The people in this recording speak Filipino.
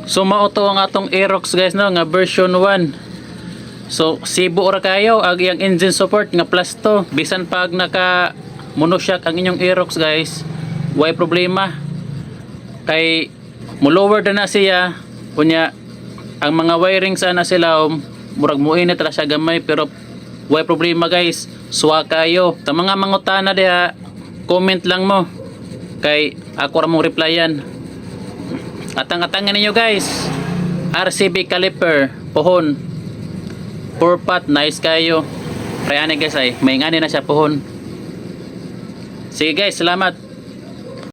So mao to ang atong Aerox guys no nga version 1. So sibo ra kayo ag iyang engine support nga plus to. Bisan pag naka monoshock ang inyong Aerox guys, way problema. Kay mo lower na siya kunya ang mga wiring sana sila murag muinit ra siya gamay pero way problema guys. Suwa kayo. Ta mga mangutana diha, comment lang mo. Kay ako ra mong replyan. Atang-atangan ninyo guys. RCB caliper, pohon. 4-pot, nice kayo. Kaya guys ay, may ngani na siya pohon. Sige guys, salamat.